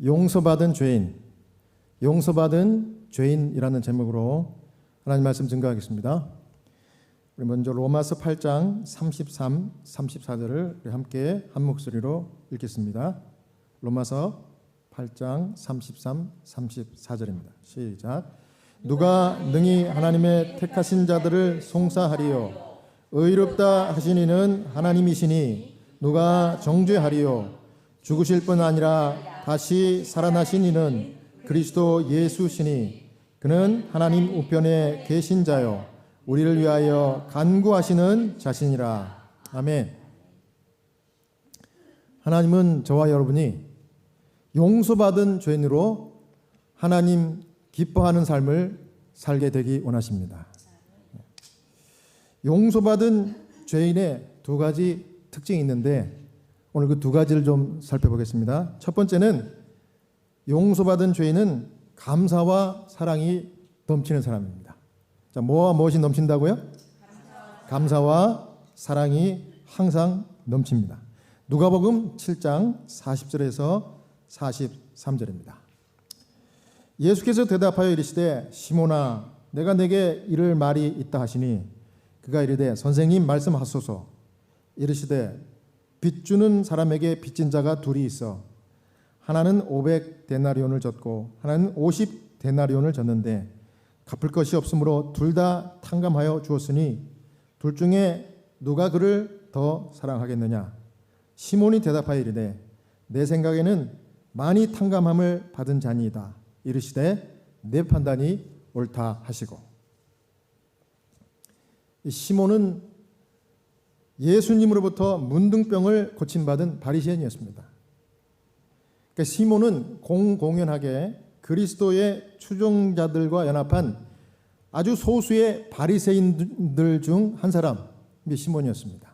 용서받은 죄인, 용서받은 죄인이라는 제목으로 하나님 말씀 증거하겠습니다. 우리 먼저 로마서 8장 33, 34절을 함께 한 목소리로 읽겠습니다. 로마서 8장 33, 34절입니다. 시작. 누가 능히 하나님의 택하신 자들을 송사하리요 의롭다 하신 이는 하나님이시니 누가 정죄하리요 죽으실 뿐 아니라 다시 살아나신 이는 그리스도 예수시니 그는 하나님 우편에 계신 자요 우리를 위하여 간구하시는 자신이라. 아멘. 하나님은 저와 여러분이 용서받은 죄인으로 하나님 기뻐하는 삶을 살게 되기 원하십니다. 용서받은 죄인의 두 가지 특징이 있는데 오늘 그 두 가지를 좀 살펴보겠습니다. 첫 번째는 용서받은 죄인은 감사와 사랑이 넘치는 사람입니다. 자, 뭐와 무엇이 넘친다고요? 감사와 사랑이 항상 넘칩니다. 누가복음 7장 40절에서 43절입니다. 예수께서 대답하여 이르시되 시몬아 내가 내게 이를 말이 있다 하시니 그가 이르되 선생님 말씀하소서. 이르시되 빚 주는 사람에게 빚진 자가 둘이 있어 하나는 500데나리온을 졌고 하나는 50데나리온을 졌는데 갚을 것이 없으므로 둘 다 탕감하여 주었으니 둘 중에 누가 그를 더 사랑하겠느냐. 시몬이 대답하여 이르되 내 생각에는 많이 탕감함을 받은 자니이다. 이르시되 내 판단이 옳다 하시고. 시몬은 예수님으로부터 문둥병을 고침받은 바리새인이었습니다. 그러니까 시몬은 공공연하게 그리스도의 추종자들과 연합한 아주 소수의 바리새인들 중 한 사람이 시몬이었습니다.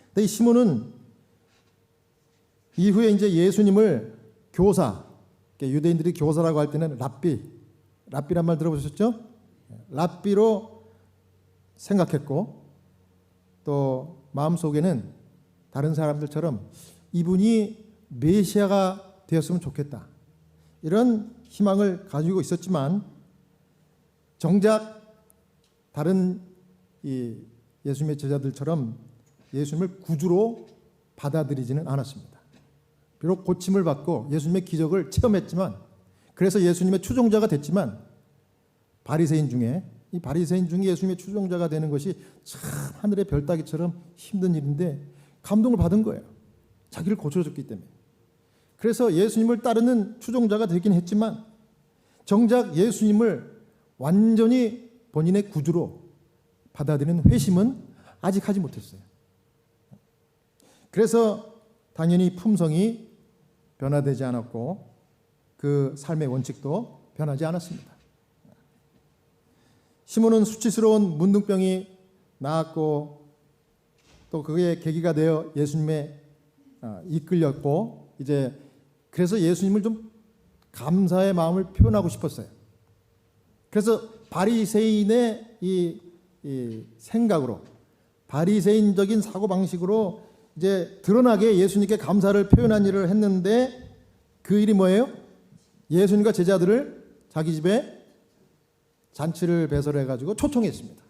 근데 이 시몬은 이후에 이제 예수님을 교사, 유대인들이 교사라고 할 때는 랍비란 말 들어보셨죠? 랍비로 생각했고 또 마음속에는 다른 사람들처럼 이분이 메시아가 되었으면 좋겠다 이런 희망을 가지고 있었지만 정작 다른 이 예수님의 제자들처럼 예수님을 구주로 받아들이지는 않았습니다. 비록 고침을 받고 예수님의 기적을 체험했지만 그래서 예수님의 추종자가 됐지만 바리새인 중에 예수님의 추종자가 되는 것이 참 하늘의 별 따기처럼 힘든 일인데 감동을 받은 거예요. 자기를 고쳐줬기 때문에. 그래서 예수님을 따르는 추종자가 되긴 했지만 정작 예수님을 완전히 본인의 구주로 받아들이는 회심은 아직 하지 못했어요. 그래서 당연히 품성이 변화되지 않았고 그 삶의 원칙도 변하지 않았습니다. 시몬은 수치스러운 문둥병이 나았고 또 그게 계기가 되어 예수님의 이끌렸고 이제 그래서 예수님을 좀 감사의 마음을 표현하고 싶었어요. 그래서 바리새인의 이 생각으로 바리새인적인 사고방식으로 이제 드러나게 예수님께 감사를 표현한 일을 했는데 그 일이 뭐예요? 예수님과 제자들을 자기 집에 잔치를 배설해가지고 초청했습니다.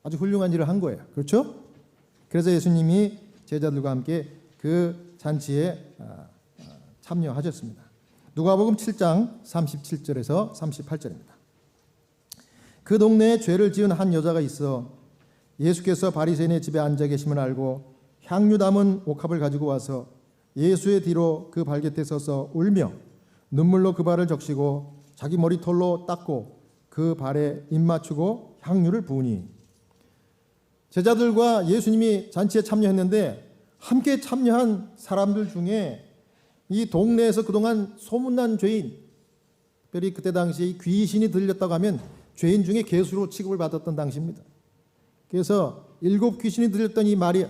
아주 훌륭한 일을 한 거예요. 그렇죠? 그래서 예수님이 제자들과 함께 그 잔치에 참여하셨습니다. 누가복음 7장 37절에서 38절입니다. 그 동네에 죄를 지은 한 여자가 있어 예수께서 바리새인의 집에 앉아 계심을 알고 향유 담은 옥합을 가지고 와서 예수의 뒤로 그 발 곁에 서서 울며 눈물로 그 발을 적시고 자기 머리털로 닦고 그 발에 입 맞추고 향유를 부으니 제자들과 예수님이 잔치에 참여했는데 함께 참여한 사람들 중에 이 동네에서 그동안 소문난 죄인, 특별히 그때 당시에 귀신이 들렸다고 하면 죄인 중에 괴수로 취급을 받았던 당시입니다. 그래서 7 귀신이 들렸던 이 마리아,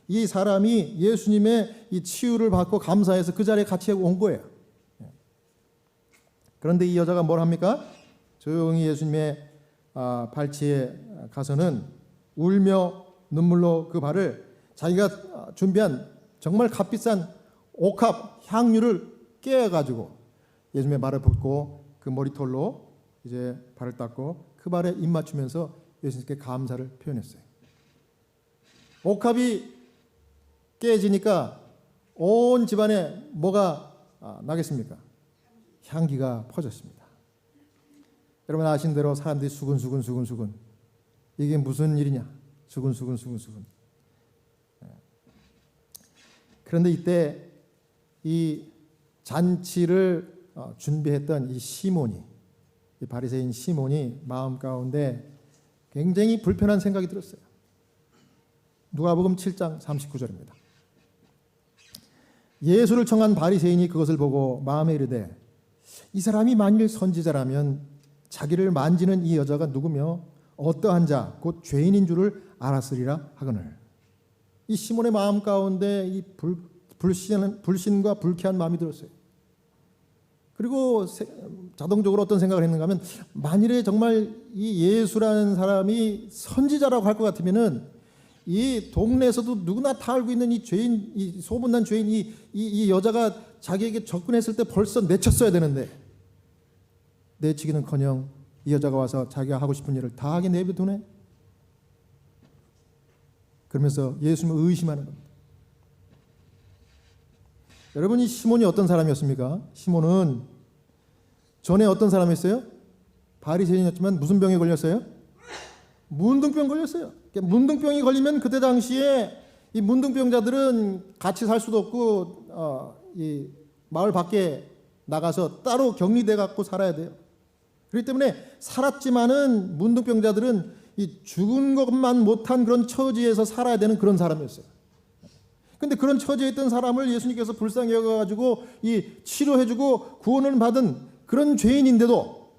이 사람이 예수님의 이 치유를 받고 감사해서 그 자리에 같이 온 거예요. 그런데 이 여자가 뭘 합니까? 조용히 예수님의 발치에 가서는 울며 눈물로 그 발을 자기가 준비한 정말 값비싼 옥합 향유를 깨가지고 예수님의 발을 붓고 그 머리털로 이제 발을 닦고 그 발에 입 맞추면서 예수님께 감사를 표현했어요. 옥합이 깨지니까 온 집안에 뭐가 나겠습니까? 향기가 퍼졌습니다. 여러분 아신 대로 사람들이 수근수근 이게 무슨 일이냐? 수근수근. 그런데 이때 이 잔치를 준비했던 이 시몬이, 이 바리새인 시몬이 마음 가운데 굉장히 불편한 생각이 들었어요. 누가복음 7장 39절입니다. 예수를 청한 바리새인이 그것을 보고 마음에 이르되 이 사람이 만일 선지자라면 자기를 만지는 이 여자가 누구며 어떠한 자 곧 죄인인 줄을 알았으리라 하거늘. 이 시몬의 마음 가운데 이 불신과 불쾌한 마음이 들었어요. 그리고 자동적으로 어떤 생각을 했는가 하면 만일에 정말 이 예수라는 사람이 선지자라고 할 것 같으면은 이 동네에서도 누구나 다 알고 있는 이 죄인, 이 소문난 죄인, 이 여자가 자기에게 접근했을 때 벌써 내쳤어야 되는데 내치기는커녕 이 여자가 와서 자기가 하고 싶은 일을 다 하게 내버려두네. 그러면서 예수님을 의심하는 겁니다. 여러분 이 시몬이 어떤 사람이었습니까? 시몬은 전에 어떤 사람이었어요? 바리새인이었지만 무슨 병에 걸렸어요? 문둥병 걸렸어요. 문둥병이 걸리면 그때 당시에 이 문둥병자들은 같이 살 수도 없고 이 마을 밖에 나가서 따로 격리돼 갖고 살아야 돼요. 그렇기 때문에 살았지만은 문둥병자들은 이 죽은 것만 못한 그런 처지에서 살아야 되는 그런 사람이었어요. 근데 그런 처지에 있던 사람을 예수님께서 불쌍히 여겨가지고 이 치료해주고 구원을 받은 그런 죄인인데도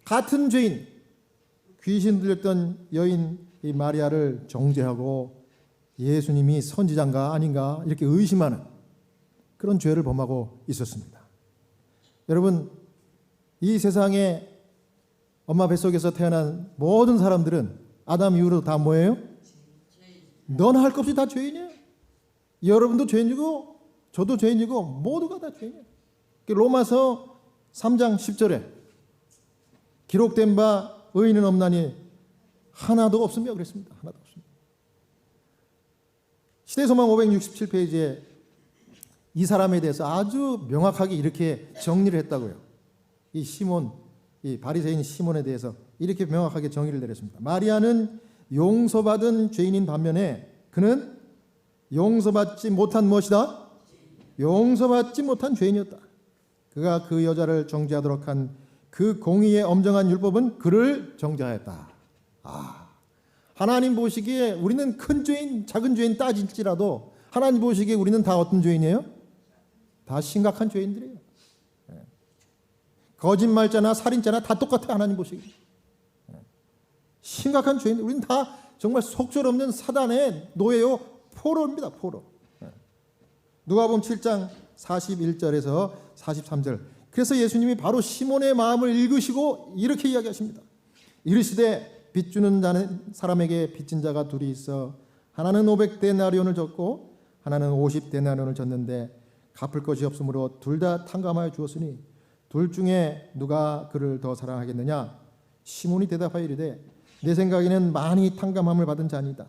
같은 죄인, 귀신 들렸던 여인 이 마리아를 정죄하고 예수님이 선지자인가 아닌가 이렇게 의심하는 그런 죄를 범하고 있었습니다. 여러분 이 세상에 엄마 뱃속에서 태어난 모든 사람들은 아담 이후로 다 뭐예요? 너나 할 것 없이 다 죄인이에요. 여러분도 죄인이고 저도 죄인이고 모두가 다 죄인이에요. 로마서 3장 10절에 기록된 바 의인은 없나니 하나도 없으며 그랬습니다. 하나도 없습니다. 시대소망 567페이지에 이 사람에 대해서 아주 명확하게 이렇게 정리를 했다고요. 이 시몬, 이 바리새인 시몬에 대해서 이렇게 명확하게 정의를 내렸습니다. 마리아는 용서받은 죄인인 반면에 그는 용서받지 못한 무엇이다? 용서받지 못한 죄인이었다. 그가 그 여자를 정죄하도록 한 그 공의의 엄정한 율법은 그를 정죄하였다. 하나님 보시기에 우리는 큰 죄인, 작은 죄인 따질지라도 하나님 보시기에 우리는 다 어떤 죄인이에요? 다 심각한 죄인들이에요. 거짓말자나 살인자나 다 똑같아. 하나님 보시기에 심각한 죄인. 우리는 다 정말 속절없는 사단의 노예요. 포로입니다. 포로. 누가복음 7장 41절에서 43절. 그래서 예수님이 바로 시몬의 마음을 읽으시고 이렇게 이야기하십니다. 이르시되 빚 주는 사람에게 빚진 자가 둘이 있어 하나는 500데나리온을 졌고 하나는 50데나리온을 졌는데 갚을 것이 없으므로 둘 다 탕감하여 주었으니 둘 중에 누가 그를 더 사랑하겠느냐? 시몬이 대답하여 이르되 내 생각에는 많이 탕감함을 받은 자니이다.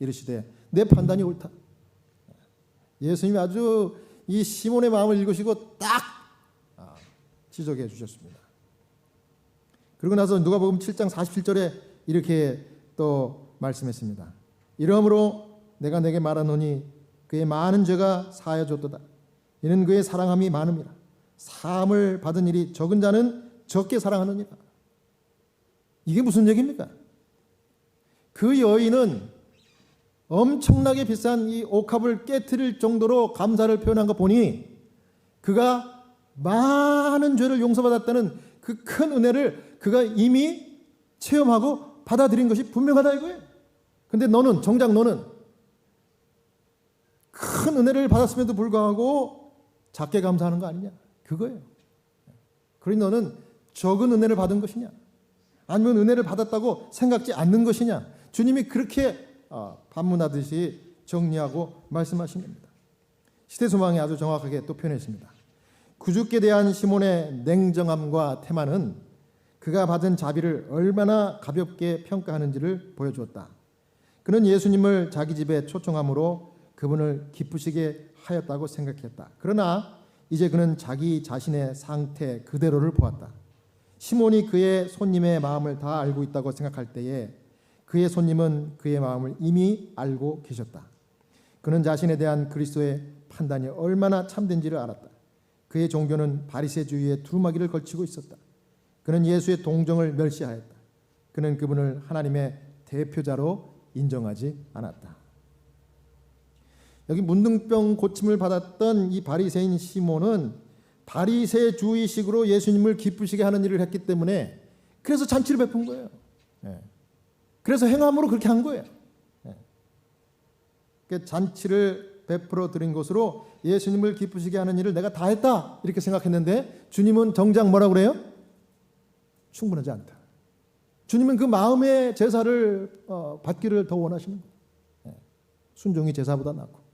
이르시되 내 판단이 옳다. 예수님이 아주 이 시몬의 마음을 읽으시고 딱 지적해 주셨습니다. 그리고 나서 누가복음 7장 47절에 이렇게 또 말씀했습니다. 이러므로 내가 내게 말하노니 그의 많은 죄가 사하여졌도다. 이는 그의 사랑함이 많음이라. 사함을 받은 일이 적은 자는 적게 사랑하느니라. 이게 무슨 얘기입니까? 그 여인은 엄청나게 비싼 이 옥합을 깨트릴 정도로 감사를 표현한 거 보니 그가 많은 죄를 용서받았다는 그 큰 은혜를 그가 이미 체험하고 받아들인 것이 분명하다 이거예요. 근데 너는 정작 너는 큰 은혜를 받았음에도 불구하고 작게 감사하는 거 아니냐? 그거예요. 그러니 너는 적은 은혜를 받은 것이냐? 아니면 은혜를 받았다고 생각지 않는 것이냐? 주님이 그렇게 반문하듯이 정리하고 말씀하신 겁니다. 시대소망이 아주 정확하게 또 표현했습니다. 구주께 대한 시몬의 냉정함과 태만은 그가 받은 자비를 얼마나 가볍게 평가하는지를 보여주었다. 그는 예수님을 자기 집에 초청함으로 그분을 기쁘시게 하였다고 생각했다. 그러나 이제 그는 자기 자신의 상태 그대로를 보았다. 시몬이 그의 손님의 마음을 다 알고 있다고 생각할 때에 그의 손님은 그의 마음을 이미 알고 계셨다. 그는 자신에 대한 그리스도의 판단이 얼마나 참된지를 알았다. 그의 종교는 바리새주의의 두루마기를 걸치고 있었다. 그는 예수의 동정을 멸시하였다. 그는 그분을 하나님의 대표자로 인정하지 않았다. 여기 문둥병 고침을 받았던 이 바리새인 시몬은 바리새주의식으로 예수님을 기쁘시게 하는 일을 했기 때문에 그래서 잔치를 베푼 거예요. 그래서 행함으로 그렇게 한 거예요. 잔치를 베풀어 드린 것으로 예수님을 기쁘시게 하는 일을 내가 다 했다 이렇게 생각했는데 주님은 정작 뭐라고 그래요? 충분하지 않다. 주님은 그 마음의 제사를 받기를 더 원하시는 거예요. 순종이 제사보다 낫고.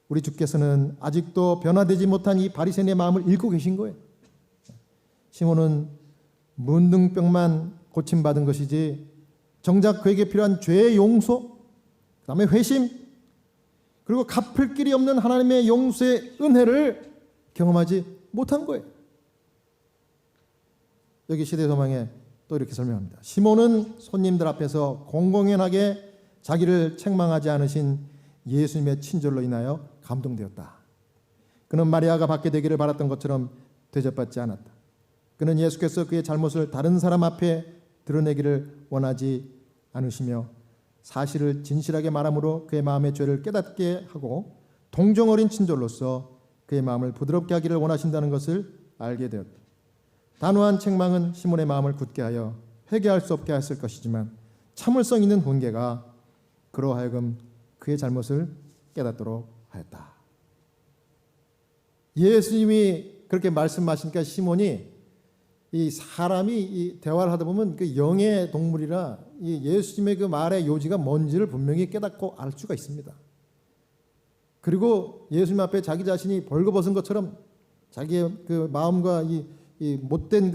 우리 주께서는 아직도 변화되지 못한 이 바리새인의 마음을 읽고 계신 거예요. 시몬은 문둥병만 고침받은 것이지 정작 그에게 필요한 죄의 용서, 그 다음에 회심, 그리고 갚을 길이 없는 하나님의 용서의 은혜를 경험하지 못한 거예요. 여기 시대소망에 또 이렇게 설명합니다. 시몬은 손님들 앞에서 공공연하게 자기를 책망하지 않으신 예수님의 친절로 인하여 감동되었다. 그는 마리아가 받게 되기를 바랐던 것처럼 대접받지 않았다. 그는 예수께서 그의 잘못을 다른 사람 앞에 드러내기를 원하지 않으시며 사실을 진실하게 말함으로 그의 마음의 죄를 깨닫게 하고 동정 어린 친절로서 그의 마음을 부드럽게 하기를 원하신다는 것을 알게 되었다. 단호한 책망은 시몬의 마음을 굳게 하여 회개할 수 없게 했을 것이지만 참을성 있는 훈계가 그로 하여금 그의 잘못을 깨닫도록 하였다. 예수님이 그렇게 말씀하시니까 시몬이 이 사람이 이 대화를 하다 보면 그 영의 동물이라 이 예수님의 그 말의 요지가 뭔지를 분명히 깨닫고 알 수가 있습니다. 그리고 예수님 앞에 자기 자신이 벌거벗은 것처럼 자기의 그 마음과 이 못된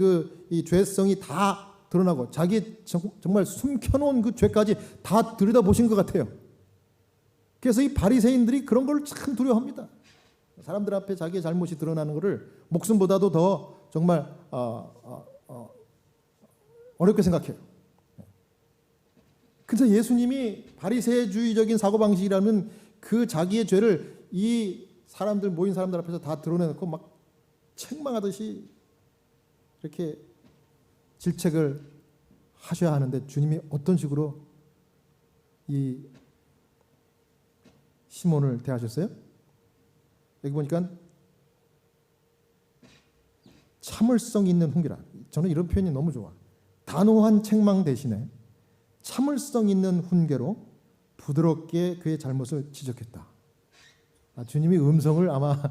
이 죄성이 다 드러나고 자기 정말 숨겨놓은 그 죄까지 다 들여다보신 것 같아요. 그래서 이 바리새인들이 그런 걸 참 두려워합니다. 사람들 앞에 자기의 잘못이 드러나는 것을 목숨보다도 더 정말 어렵게 생각해요. 그래서 예수님이 바리새주의적인 사고방식이라는 그 자기의 죄를 이 사람들 모인 사람들 앞에서 다 드러내놓고 막 책망하듯이 이렇게 질책을 하셔야 하는데 주님이 어떤 식으로 이 시몬을 대하셨어요? 여기 보니까 참을성 있는 훈계라. 저는 이런 표현이 너무 좋아. 단호한 책망 대신에 참을성 있는 훈계로 부드럽게 그의 잘못을 지적했다. 주님이 음성을 아마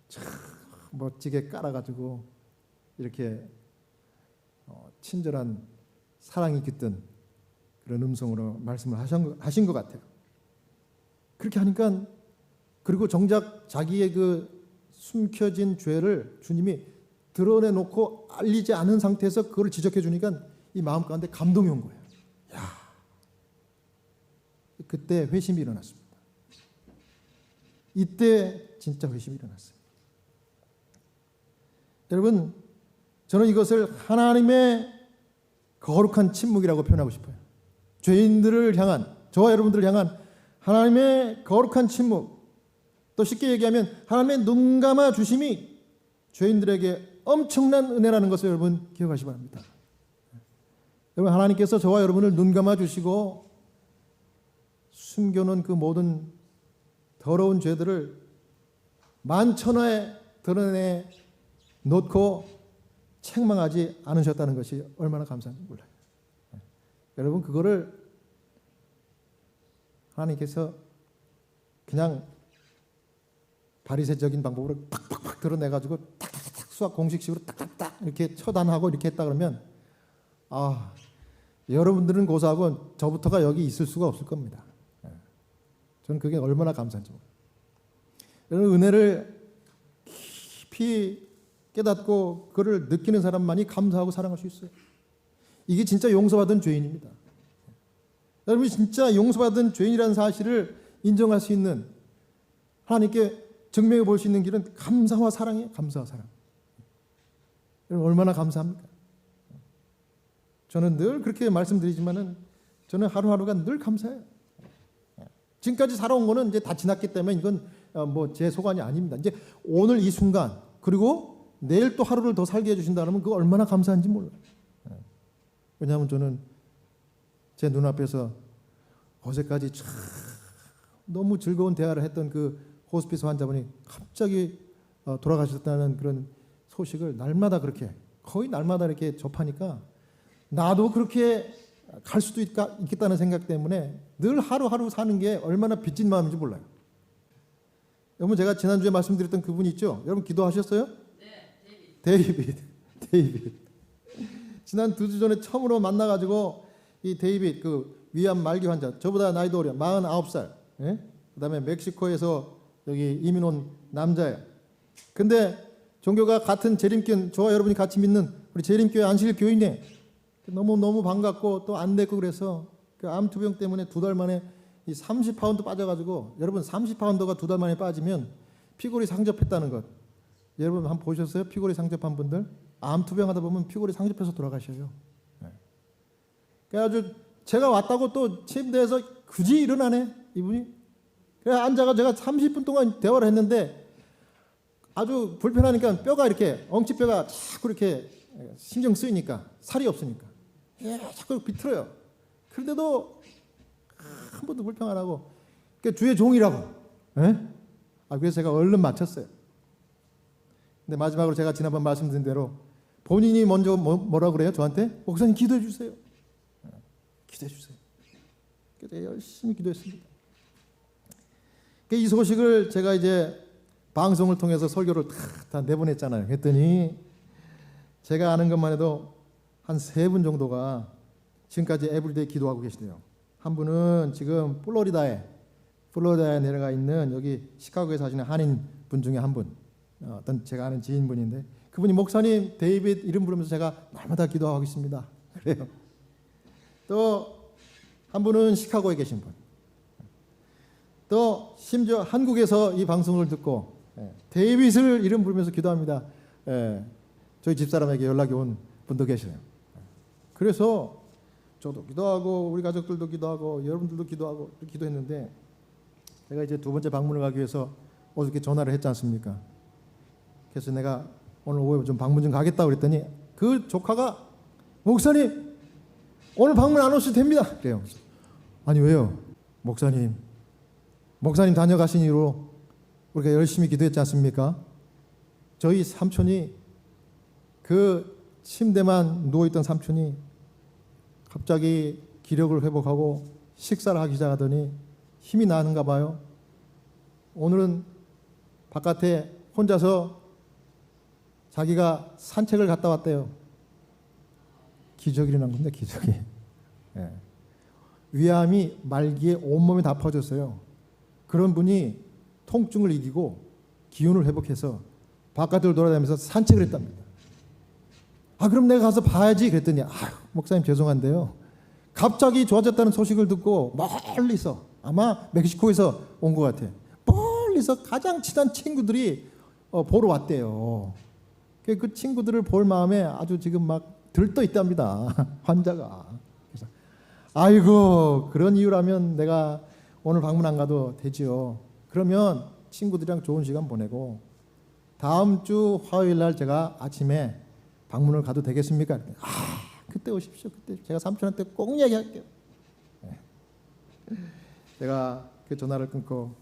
참 멋지게 깔아가지고 이렇게 친절한 사랑이 깃든 그런 음성으로 말씀을 하신 것 같아요. 그렇게 하니까 그리고 정작 자기의 그 숨겨진 죄를 주님이 드러내놓고 알리지 않은 상태에서 그걸 지적해 주니까 이 마음 가운데 감동이 온 거예요. 야, 그때 회심이 일어났습니다. 이때 진짜 회심이 일어났어요. 여러분, 저는 이것을 하나님의 거룩한 침묵이라고 표현하고 싶어요. 죄인들을 향한, 저와 여러분들을 향한 하나님의 거룩한 침묵, 또 쉽게 얘기하면 하나님의 눈 감아 주심이 죄인들에게 엄청난 은혜라는 것을 여러분 기억하시기 바랍니다. 여러분, 하나님께서 저와 여러분을 눈 감아 주시고 숨겨놓은 그 모든 더러운 죄들을 만천하에 드러내 놓고 책망하지 않으셨다는 것이 얼마나 감사한지 몰라요. 여러분, 그거를 하나님께서 그냥 바리새적인 방법으로 팍팍팍 드러내가지고 탁탁탁 수학 공식식으로 딱딱딱 이렇게 처단하고 이렇게 했다 그러면 여러분들은 고사하고 저부터가 여기 있을 수가 없을 겁니다. 저는 그게 얼마나 감사한지 몰라요. 여러분, 은혜를 깊이 깨닫고 그를 느끼는 사람만이 감사하고 사랑할 수 있어요. 이게 진짜 용서받은 죄인입니다. 여러분이 진짜 용서받은 죄인이라는 사실을 인정할 수 있는, 하나님께 증명해 볼 수 있는 길은 감사와 사랑이에요. 감사와 사랑. 여러분, 얼마나 감사합니까? 저는 늘 그렇게 말씀드리지만은 저는 하루하루가 늘 감사해요. 지금까지 살아온 거는 이제 다 지났기 때문에 이건 뭐 제 소관이 아닙니다. 이제 오늘 이 순간, 그리고 내일 또 하루를 더 살게 해주신다면 그거 얼마나 감사한지 몰라요. 왜냐하면 저는 제 눈앞에서 어제까지 참 너무 즐거운 대화를 했던 그 호스피스 환자분이 갑자기 돌아가셨다는 그런 소식을 날마다 그렇게, 거의 날마다 이렇게 접하니까 나도 그렇게 갈 수도 있겠다는 생각 때문에 늘 하루하루 사는 게 얼마나 빚진 마음인지 몰라요. 여러분, 제가 지난주에 말씀드렸던 그분 있죠? 여러분 기도하셨어요? 네. 데이빗. 지난 2주 전에 처음으로 만나가지고 이 데이빗, 그 위암 말기 환자, 저보다 나이도 어려, 49살. 예? 그다음에 멕시코에서 여기 이민 온 남자예요. 근데 종교가 같은 재림교회, 저와 여러분이 같이 믿는 우리 재림교회 안식일 교인이에요. 너무 반갑고 또 안 됐고, 그래서 그 암 투병 때문에 2달 만에 이 30파운드 빠져가지고, 여러분 30파운드가 2달 만에 빠지면 피골이 상접했다는 것, 여러분 한번 보셨어요? 피골이 상접한 분들 암 투병하다 보면 피골이 상접해서 돌아가셔요. 그래가지고 제가 왔다고 또 침대에서 굳이 일어나네 이분이. 그래 앉아가 제가 30분 동안 대화를 했는데 아주 불편하니까 뼈가 이렇게 엉치뼈가 자꾸 이렇게 신경 쓰이니까, 살이 없으니까 자꾸 비틀어요. 그런데도 한 번도 불평 안 하고, 그러니까 주의 종이라고. 그래서 제가 얼른 마쳤어요. 근데 마지막으로 제가 지난번 말씀드린 대로 본인이 먼저 뭐라 그래요? 저한테 목사님 기도해 주세요. 기도해 주세요. 그래서 열심히 기도했습니다. 이 소식을 제가 이제 방송을 통해서 설교를 다 내보냈잖아요. 했더니 제가 아는 것만 해도 한 3분 정도가 지금까지 에브리데이 기도하고 계시네요. 한 분은 지금 플로리다에 내려가 있는 여기 시카고에 사시는 한인 분 중에 한 분, 어떤 제가 아는 지인분인데, 그분이 목사님 데이빗 이름 부르면서 제가 날마다 기도하고 있습니다. 그래요. 또 한 분은 시카고에 계신 분, 또 심지어 한국에서 이 방송을 듣고 데이빗을 이름 부르면서 기도합니다. 저희 집사람에게 연락이 온 분도 계시네요. 그래서 저도 기도하고 우리 가족들도 기도하고 여러분들도 기도하고 기도했는데, 제가 이제 2번째 방문을 가기 위해서 어저께 전화를 했지 않습니까? 그래서 내가 오늘 오후에 좀 방문 좀 가겠다고 그랬더니 그 조카가 목사님 오늘 방문 안 오셔도 됩니다. 그래요. 아니 왜요? 목사님 다녀가신 이후로 우리가 열심히 기도했지 않습니까? 저희 삼촌이, 그 침대만 누워있던 삼촌이 갑자기 기력을 회복하고 식사를 하기 시작하더니 힘이 나는가 봐요. 오늘은 바깥에 혼자서 자기가 산책을 갔다 왔대요. 기적이 일어난 건데, 기적이. 위암이 말기에 온몸에 다 퍼졌어요. 그런 분이 통증을 이기고 기운을 회복해서 바깥으로 돌아다니면서 산책을 했답니다. 그럼 내가 가서 봐야지 그랬더니 목사님 죄송한데요, 갑자기 좋아졌다는 소식을 듣고 멀리서, 아마 멕시코에서 온 것 같아, 멀리서 가장 친한 친구들이 보러 왔대요. 그 친구들을 볼 마음에 아주 지금 막 들떠 있답니다. 환자가. 그래서 아이고 그런 이유라면 내가 오늘 방문 안 가도 되지요. 그러면 친구들이랑 좋은 시간 보내고 다음 주 화요일 날 제가 아침에 방문을 가도 되겠습니까? 그때 오십시오. 그때 제가 삼촌한테 꼭 얘기할게요. 제가 그 전화를 끊고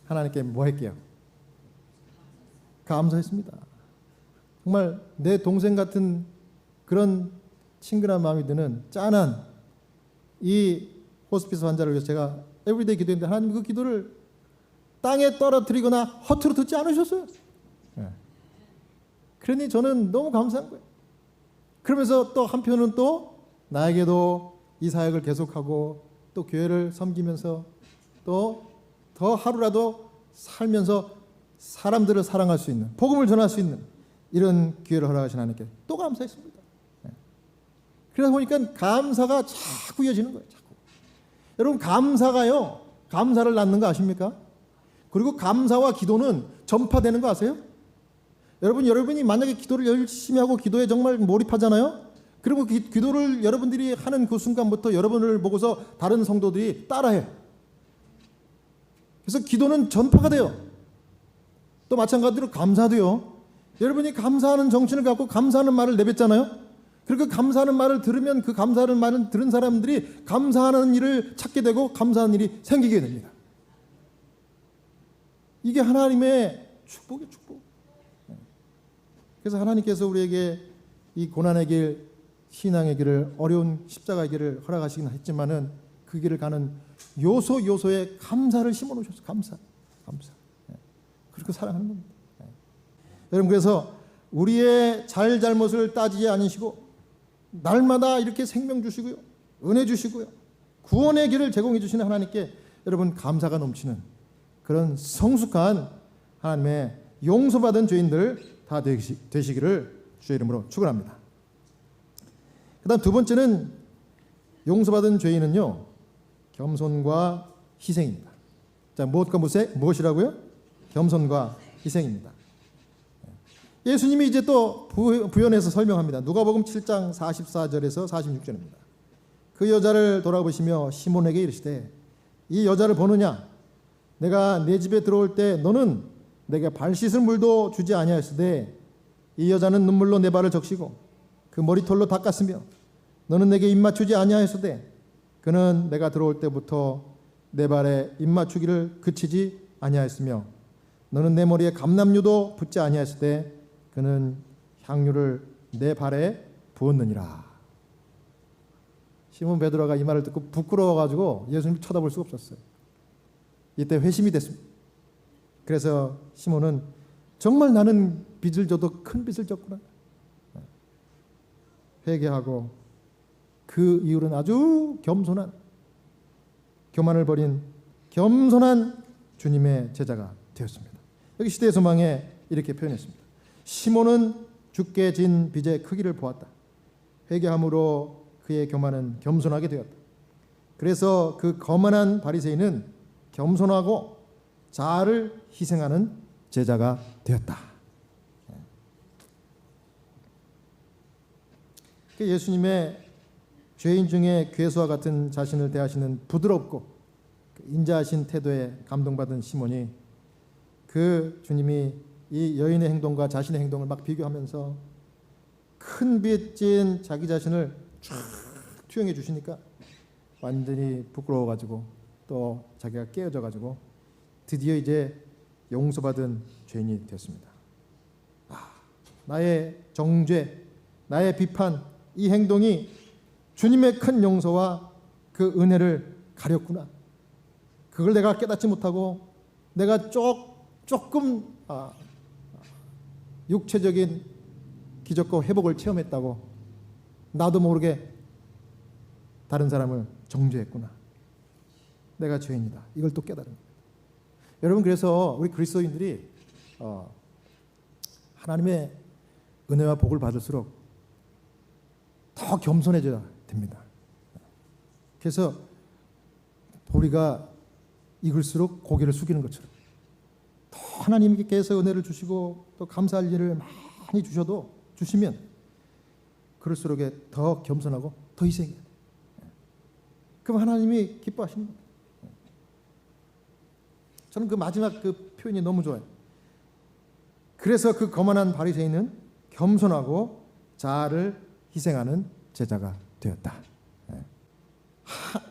하나님께 뭐 할게요? 감사했습니다. 정말 내 동생 같은 그런 친근한 마음이 드는 짠한 이 호스피스 환자를 위해서 제가 에브리데이 기도했는데, 하나님 그 기도를 땅에 떨어뜨리거나 허투루 듣지 않으셨어요. 그러니 저는 너무 감사한 거예요. 그러면서 또 한편은 또 나에게도 이 사역을 계속하고 또 교회를 섬기면서 또 더 하루라도 살면서 사람들을 사랑할 수 있는, 복음을 전할 수 있는 이런 기회를 허락하신 하나님께 또 감사했습니다. 그러다 보니까 감사가 자꾸 이어지는 거예요. 자꾸. 여러분, 감사가요, 감사를 낳는 거 아십니까? 그리고 감사와 기도는 전파되는 거 아세요? 여러분이 만약에 기도를 열심히 하고 기도에 정말 몰입하잖아요. 그리고 기도를 여러분들이 하는 그 순간부터 여러분을 보고서 다른 성도들이 따라해요. 그래서 기도는 전파가 돼요. 또 마찬가지로 감사도요. 여러분이 감사하는 정신을 갖고 감사하는 말을 내뱉잖아요. 그리고 감사하는 말을 들으면 그 감사하는 말을 들은 사람들이 감사하는 일을 찾게 되고 감사하는 일이 생기게 됩니다. 이게 하나님의 축복이에요, 축복. 그래서 하나님께서 우리에게 이 고난의 길, 신앙의 길을, 어려운 십자가의 길을 허락하시긴 했지만은 그 길을 가는 요소에 감사를 심어놓으셨어요. 감사. 그렇게 사랑하는 겁니다. 여러분, 그래서 우리의 잘못을 따지지 않으시고 날마다 이렇게 생명 주시고요, 은혜 주시고요, 구원의 길을 제공해 주시는 하나님께 여러분 감사가 넘치는 그런 성숙한 하나님의 용서받은 죄인들 다 되시기를 주의 이름으로 축원합니다. 그다음 두 번째는 용서받은 죄인은요, 겸손과 희생입니다. 자, 무엇이라고요? 겸손과 희생입니다. 예수님이 이제 또 부연해서 설명합니다. 누가복음 7장 44절에서 46절입니다. 그 여자를 돌아보시며 시몬에게 이르시되 이 여자를 보느냐? 내가 내 집에 들어올 때 너는 내게 발 씻을 물도 주지 아니하였으되 이 여자는 눈물로 내 발을 적시고 그 머리털로 닦았으며 너는 내게 입 맞추지 아니하였으되 그는 내가 들어올 때부터 내 발에 입 맞추기를 그치지 아니하였으며 너는 내 머리에 감람류도 붓지 아니하였으되 그는 향유를 내 발에 부었느니라. 시몬 베드로가 이 말을 듣고 부끄러워가지고 예수님을 쳐다볼 수가 없었어요. 이때 회심이 됐습니다. 그래서 시몬은 정말 나는 빚을 져도 큰 빚을 졌구나 회개하고 그 이후로는 아주 겸손한, 교만을 버린 겸손한 주님의 제자가 되었습니다. 여기 시대의 소망에 이렇게 표현했습니다. 시몬은 주께 진 빚의 크기를 보았다. 회개함으로 그의 교만은 겸손하게 되었다. 그래서 그 거만한 바리새인은 겸손하고 자아를 희생하는 제자가 되었다. 예수님의 죄인 중에 괴수와 같은 자신을 대하시는 부드럽고 인자하신 태도에 감동받은 시몬이 그 주님이 이 여인의 행동과 자신의 행동을 막 비교하면서 큰 빚진 자기 자신을 쫙 투영해 주시니까 완전히 부끄러워가지고 또 자기가 깨어져가지고 드디어 이제 용서받은 죄인이 됐습니다. 나의 정죄, 나의 비판, 이 행동이 주님의 큰 용서와 그 은혜를 가렸구나. 그걸 내가 깨닫지 못하고 내가 조금 육체적인 기적과 회복을 체험했다고 나도 모르게 다른 사람을 정죄했구나. 내가 죄인이다. 이걸 또 깨달은 거예요. 여러분, 그래서 우리 그리스도인들이 하나님의 은혜와 복을 받을수록 더 겸손해져야 됩니다. 그래서 보리가 익을수록 고개를 숙이는 것처럼 더 하나님께서 은혜를 주시고 또 감사할 일을 많이 주시면 그럴수록 더 겸손하고 더 희생해야 돼요. 그럼 하나님이 기뻐하시는 겁니다. 저는 그 마지막 그 표현이 너무 좋아요. 그래서 그 거만한 바리새인은 겸손하고 자아를 희생하는 제자가 되었다.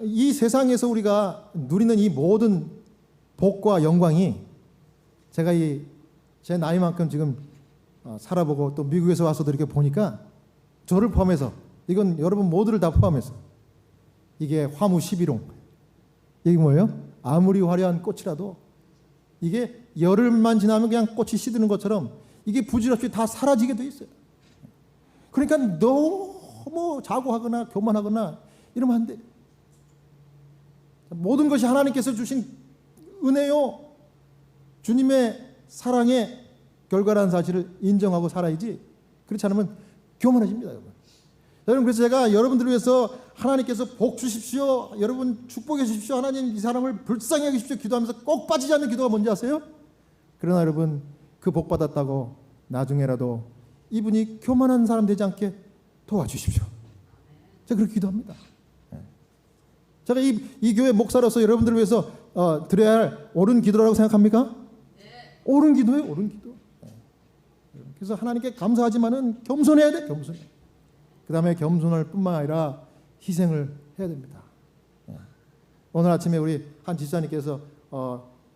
이 세상에서 우리가 누리는 이 모든 복과 영광이 제가 제 나이만큼 지금 살아보고 또 미국에서 와서도 이렇게 보니까 저를 포함해서 이건 여러분 모두를 다 포함해서 이게 화무 11홍. 이게 뭐예요? 아무리 화려한 꽃이라도 이게 여름만 지나면 그냥 꽃이 시드는 것처럼 이게 부질없이 다 사라지게 돼 있어요. 그러니까 너무 자고하거나 교만하거나 이러면 안 돼. 모든 것이 하나님께서 주신 은혜요. 주님의 사랑의 결과라는 사실을 인정하고 살아야지. 그렇지 않으면 교만해집니다, 여러분. 여러분, 그래서 제가 여러분들을 위해서 하나님께서 복 주십시오, 여러분 축복해 주십시오, 하나님 이 사람을 불쌍히 여기십시오 기도하면서 꼭 빠지지 않는 기도가 뭔지 아세요? 그러나 여러분, 그 복 받았다고 나중에라도 이분이 교만한 사람 되지 않게 도와주십시오. 제가 그렇게 기도합니다. 제가 이 교회 목사로서 여러분들을 위해서 드려야 할 옳은 기도라고 생각합니까? 네. 옳은 기도예요, 옳은 기도. 그래서 하나님께 감사하지만은 겸손해야 돼, 겸손해. 그 다음에 겸손할 뿐만 아니라 희생을 해야 됩니다. 오늘 아침에 우리 한 지사님께서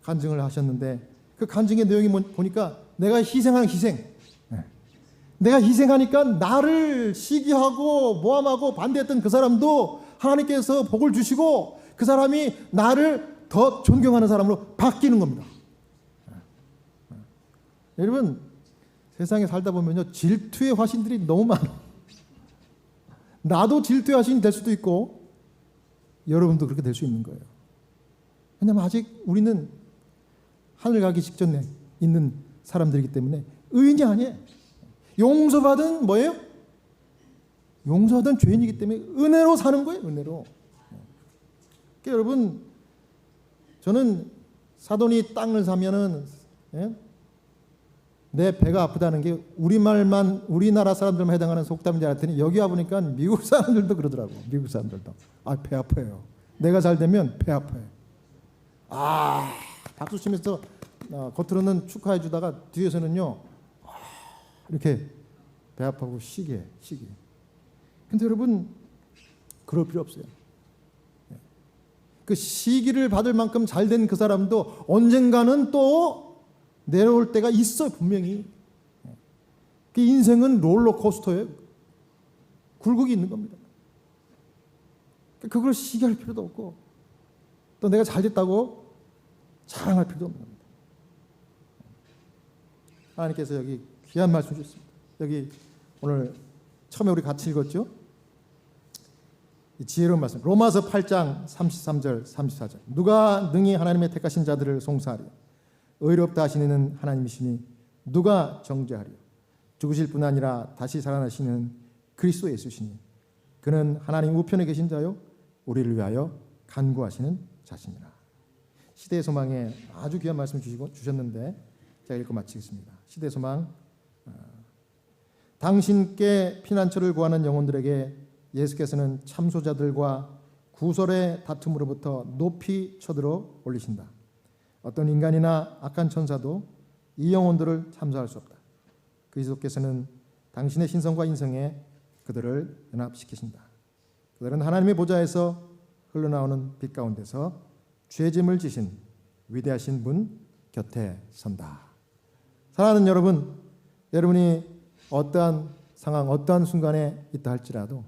간증을 하셨는데 그 간증의 내용이 보니까 내가 희생한 희생. 내가 희생하니까 나를 시기하고 모함하고 반대했던 그 사람도 하나님께서 복을 주시고 그 사람이 나를 더 존경하는 사람으로 바뀌는 겁니다. 여러분, 세상에 살다 보면요, 질투의 화신들이 너무 많아요. 나도 질투의 화신이 될 수도 있고 여러분도 그렇게 될 수 있는 거예요. 왜냐하면 아직 우리는 하늘 가기 직전에 있는 사람들이기 때문에 의인이 아니에요. 용서받은 뭐예요? 용서받은 죄인이기 때문에 은혜로 사는 거예요, 은혜로. 그러니까 여러분, 저는 사돈이 땅을 사면은 내 배가 아프다는 게 우리말만, 우리나라 사람들만 해당하는 속담인지 알았더니 여기 와보니까 미국 사람들도 그러더라고. 미국 사람들도. 배 아파요. 내가 잘 되면 배 아파요. 박수 치면서 겉으로는 축하해 주다가 뒤에서는요, 이렇게 배 아파하고 시기해. 근데 여러분, 그럴 필요 없어요. 그 시기를 받을 만큼 잘 된 그 사람도 언젠가는 또 내려올 때가 있어요, 분명히. 그 인생은 롤러코스터예요. 굴곡이 있는 겁니다. 그걸 시기할 필요도 없고 또 내가 잘 됐다고 자랑할 필요도 없는 겁니다. 하나님께서 여기 귀한 말씀 주셨습니다. 여기 오늘 처음에 우리 같이 읽었죠? 이 지혜로운 말씀, 로마서 8장 33절 34절. 누가 능히 하나님의 택하신 자들을 송사하리요? 의롭다 하시는 하나님이시니 누가 정죄하리요? 죽으실 뿐 아니라 다시 살아나시는 그리스도 예수시니 그는 하나님 우편에 계신 자요 우리를 위하여 간구하시는 자십니다. 시대의 소망에 아주 귀한 말씀 주셨는데 제가 읽고 마치겠습니다. 시대의 소망. 당신께 피난처를 구하는 영혼들에게 예수께서는 참소자들과 구설의 다툼으로부터 높이 쳐들어 올리신다. 어떤 인간이나 악한 천사도 이 영혼들을 참소할 수 없다. 그리스도께서는 당신의 신성과 인성에 그들을 연합시키신다. 그들은 하나님의 보좌에서 흘러나오는 빛 가운데서 죄짐을 지신 위대하신 분 곁에 선다. 사랑하는 여러분, 여러분이 어떠한 상황, 어떠한 순간에 있다 할지라도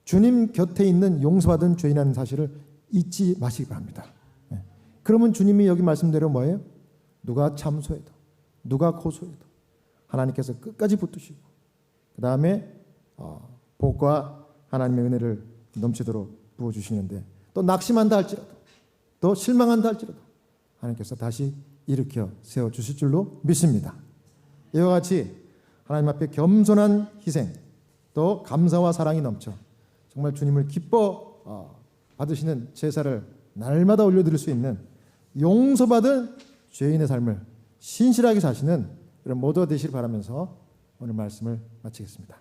주님 곁에 있는 용서받은 죄인이라는 사실을 잊지 마시기 바랍니다. 그러면 주님이 여기 말씀대로 뭐예요? 누가 참소해도 누가 고소해도 하나님께서 끝까지 붙드시고 그 다음에 복과 하나님의 은혜를 넘치도록 부어주시는데 또 낙심한다 할지라도 또 실망한다 할지라도 하나님께서 다시 일으켜 세워주실 줄로 믿습니다. 이와 같이 하나님 앞에 겸손한 희생 또 감사와 사랑이 넘쳐 정말 주님을 기뻐 받으시는 제사를 날마다 올려드릴 수 있는 용서받은 죄인의 삶을 신실하게 사시는 그런 모두가 되시길 바라면서 오늘 말씀을 마치겠습니다.